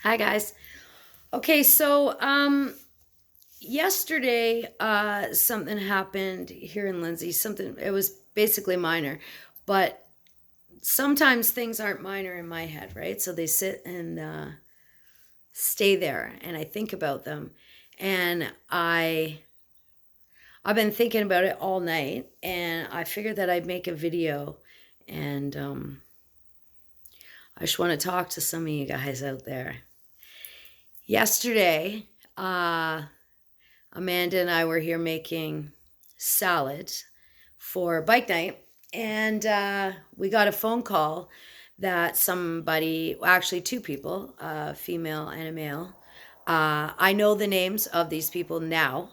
Hi guys. Okay, so yesterday something happened here in Lindsay. Something it was basically minor, but sometimes things aren't minor in my head, right? So they sit and stay there and I think about them and I've been thinking about it all night and I figured that I'd make a video and I just want to talk to some of you guys out there. Yesterday, Amanda and I were here making salad for bike night, and we got a phone call that somebody, well, actually two people, a female and a male. I know the names of these people now,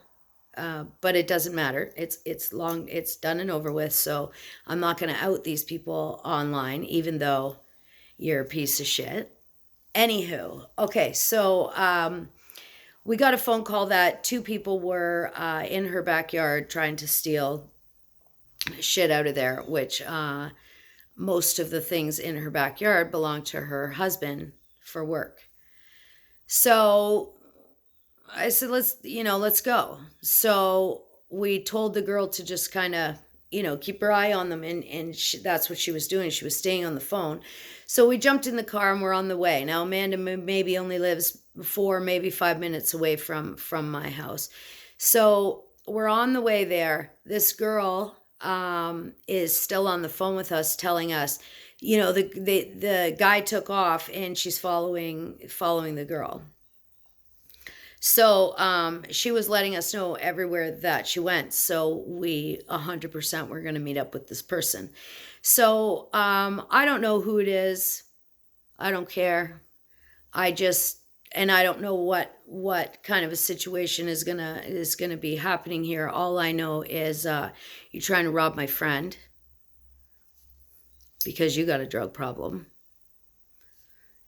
but it doesn't matter. It's long, it's done and over with. So I'm not going to out these people online, even though you're a piece of shit. Anywho, okay, so we got a phone call that two people were in her backyard trying to steal shit out of there, which most of the things in her backyard belong to her husband for work. So I said, let's go. So we told the girl to just kind of, keep her eye on them. And that's what she was doing. She was staying on the phone. So we jumped in the car and we're on the way. Now, Amanda maybe only lives 4, maybe 5 minutes away from my house. So we're on the way there. This girl is still on the phone with us telling us, the guy took off and she's following the girl. So she was letting us know everywhere that she went. So we 100% were going to meet up with this person. So I don't know who it is. I don't care. And I don't know what kind of a situation is gonna be happening here. All I know is you're trying to rob my friend because you got a drug problem.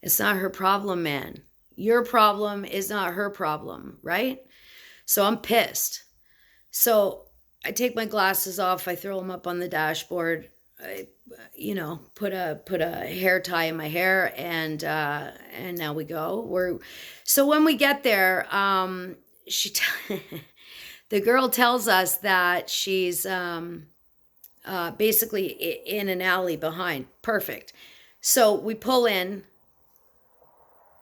It's not her problem, man. Your problem is not her problem, right? So I'm pissed. So I take my glasses off, I throw them up on the dashboard. I, put a hair tie in my hair, and now we go. So when we get there, she the girl tells us that she's basically in an alley behind. Perfect. So we pull in.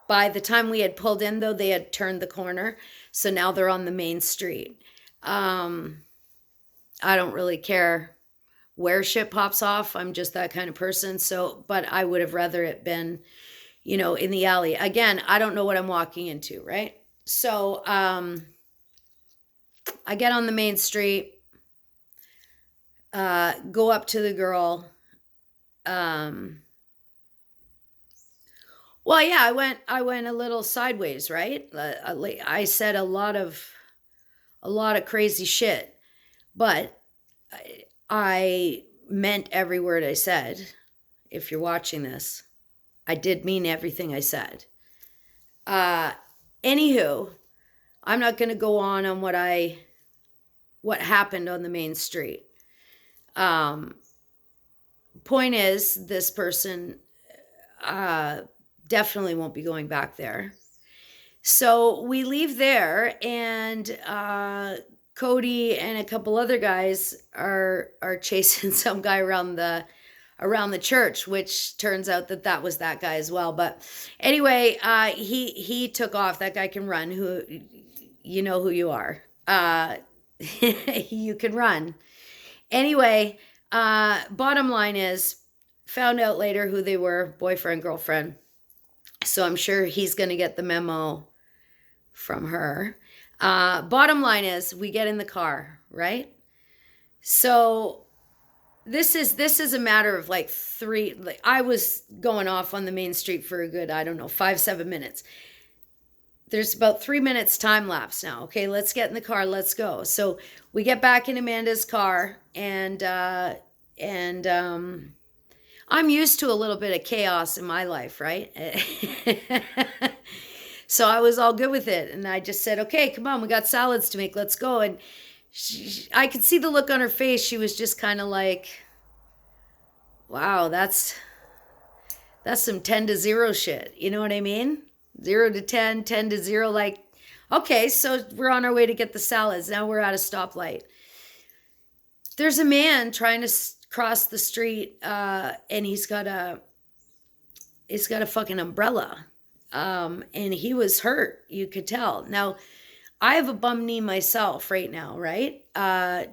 By the time we had pulled in, though, they had turned the corner. So now they're on the main street. I don't really care where shit pops off. I'm just that kind of person. So, but I would have rather it been, in the alley. Again, I don't know what I'm walking into, right? So I get on the main street, go up to the girl. Well, yeah, I went a little sideways, right? I said a lot of crazy shit, but I meant every word I said. If you're watching this, I did mean everything I said. Anywho, I'm not going to go on what happened on the main street. Point is, this person definitely won't be going back there. So we leave there, and Cody and a couple other guys are chasing some guy around the church, which turns out that was that guy as well. But anyway, he took off. That guy can run. Who, you know who you are. You can run. Anyway, bottom line is, found out later who they were, boyfriend, girlfriend. So I'm sure he's going to get the memo from her. Bottom line is, we get in the car, right? So this is a matter of like I was going off on the main street for a good, I don't know, 5-7 minutes. There's about 3 minutes time lapse now. Okay, let's get in the car. Let's go. So we get back in Amanda's car, and I'm used to a little bit of chaos in my life, right? So I was all good with it. And I just said, okay, come on, we got salads to make. Let's go. And I could see the look on her face. She was just kind of like, wow, that's some 10 to 0 shit. You know what I mean? 0 to 10, 10 to 0. Like, okay, so we're on our way to get the salads. Now we're at a stoplight. There's a man trying to cross the street, and he's got a fucking umbrella. And he was hurt, you could tell. Now, I have a bum knee myself right now, right? I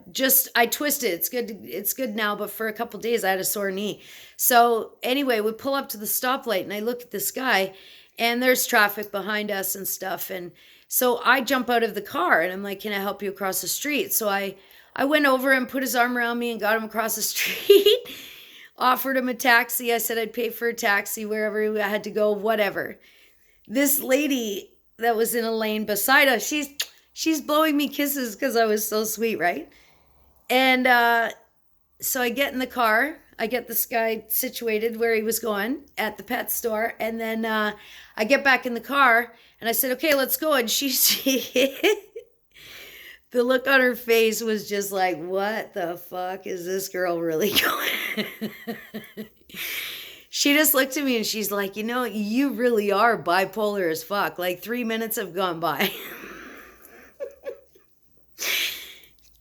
twisted. It's good now, but for a couple days I had a sore knee. So anyway, we pull up to the stoplight and I look at this guy and there's traffic behind us and stuff. And so I jump out of the car and I'm like, can I help you across the street? So I went over and put his arm around me and got him across the street, offered him a taxi. I said I'd pay for a taxi wherever I had to go, whatever. This lady that was in a lane beside us, she's blowing me kisses because I was so sweet, right? And so I get in the car. I get this guy situated where he was going at the pet store. And then I get back in the car and I said, okay, let's go. And she the look on her face was just like, what the fuck is this girl really going? She just looked at me and she's like, you really are bipolar as fuck. Like 3 minutes have gone by.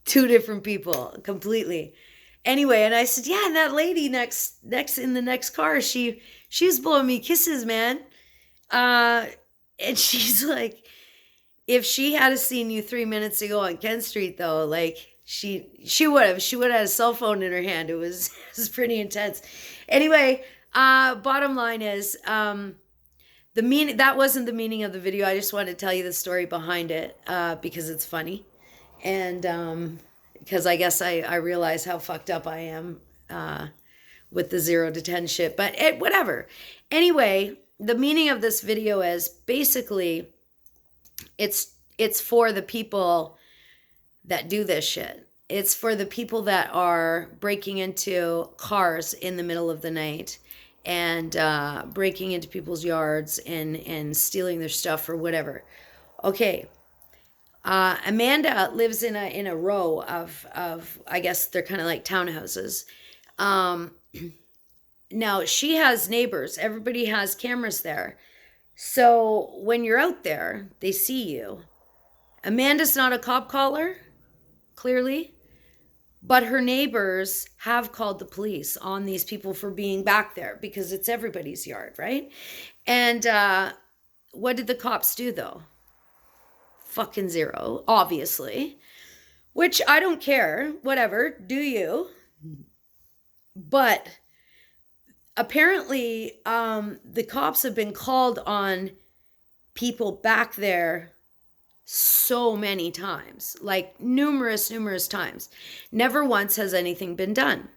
2 different people, completely. Anyway, and I said, yeah, and that lady next in the next car, she was blowing me kisses, man. And she's like, if she had seen you 3 minutes ago on Kent Street, though, like she would have had a cell phone in her hand. It was pretty intense. Anyway. Bottom line is, that wasn't the meaning of the video. I just wanted to tell you the story behind it, because it's funny. And, because I guess I realize how fucked up I am, with the 0 to 10 shit, but whatever. Anyway, the meaning of this video is basically it's for the people that do this shit. It's for the people that are breaking into cars in the middle of the night and breaking into people's yards and stealing their stuff or whatever. Okay. Amanda lives in a row of I guess they're kind of like townhouses. Now she has neighbors. Everybody has cameras there. So when you're out there, they see you. Amanda's not a cop caller, clearly. But her neighbors have called the police on these people for being back there because it's everybody's yard, right? And what did the cops do, though? Fucking 0, obviously. Which I don't care. Whatever. Do you? But apparently the cops have been called on people back there so many times, like numerous times. Never once has anything been done.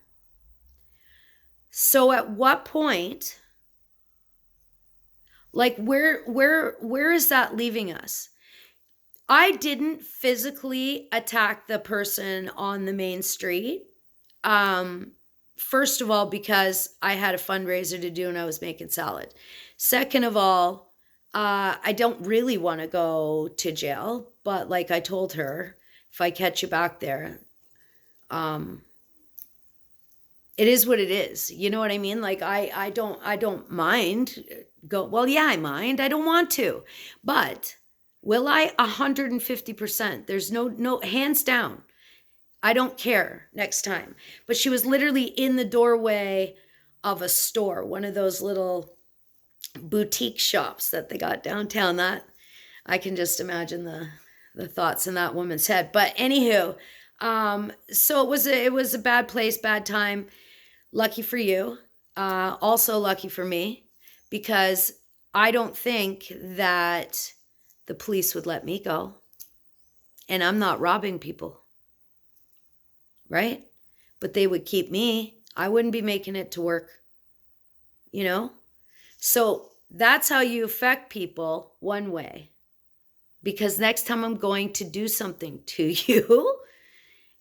So at what point, like where is that leaving us? I didn't physically attack the person on the main street. First of all, because I had a fundraiser to do and I was making salad. Second of all, I don't really want to go to jail, but like I told her, if I catch you back there, it is what it is. You know what I mean? Like I don't mind well, yeah, I mind. I don't want to, but will I? 150%. There's no hands down. I don't care next time. But she was literally in the doorway of a store, one of those little boutique shops that they got downtown. That I can just imagine the thoughts in that woman's head. But anywho, so it was a bad place, bad time. Lucky for you, also lucky for me, because I don't think that the police would let me go, and I'm not robbing people, right? But they would keep me. I wouldn't be making it to work, you know? So that's how you affect people one way. Because next time I'm going to do something to you,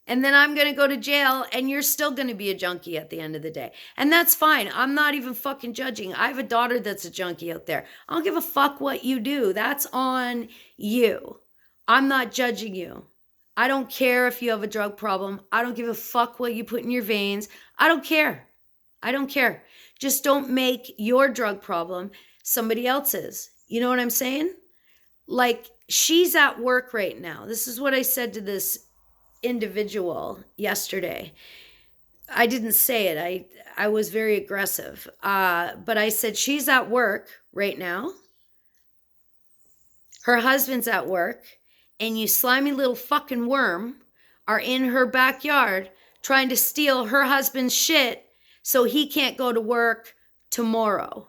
and then I'm going to go to jail, and you're still going to be a junkie at the end of the day. And that's fine. I'm not even fucking judging. I have a daughter that's a junkie out there. I don't give a fuck what you do. That's on you. I'm not judging you. I don't care if you have a drug problem. I don't give a fuck what you put in your veins. I don't care. I don't care. Just don't make your drug problem somebody else's. You know what I'm saying? Like, she's at work right now. This is what I said to this individual yesterday. I didn't say it. I was very aggressive. But I said, she's at work right now. Her husband's at work, and you slimy little fucking worm are in her backyard trying to steal her husband's shit so he can't go to work tomorrow.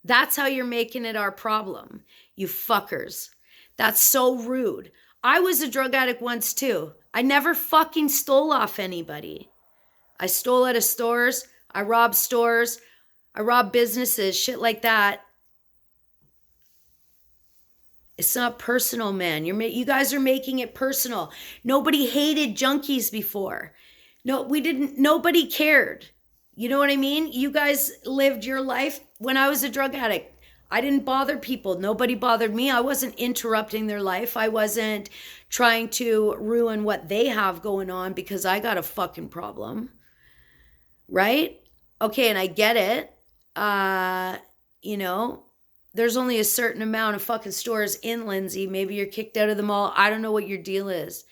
That's how you're making it our problem, you fuckers. That's so rude. I was a drug addict once too. I never fucking stole off anybody. I stole out of stores. I robbed stores. I robbed businesses, shit like that. It's not personal, man. You guys are making it personal. Nobody hated junkies before. No, we didn't. Nobody cared. You know what I mean? You guys lived your life. When I was a drug addict, I didn't bother people. Nobody bothered me. I wasn't interrupting their life. I wasn't trying to ruin what they have going on because I got a fucking problem. Right? Okay, and I get it. You know, there's only a certain amount of fucking stores in Lindsay. Maybe you're kicked out of the mall. I don't know what your deal is.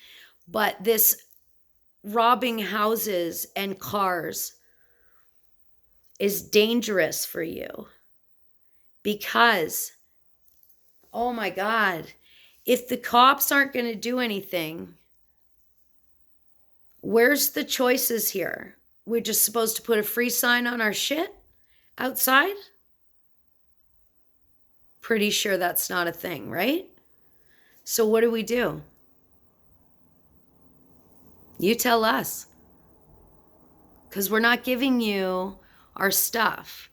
But this robbing houses and cars is dangerous for you because, oh my God, if the cops aren't going to do anything, where's the choices here? We're just supposed to put a free sign on our shit outside? Pretty sure that's not a thing, right? So what do we do? You tell us. Because we're not giving you our stuff.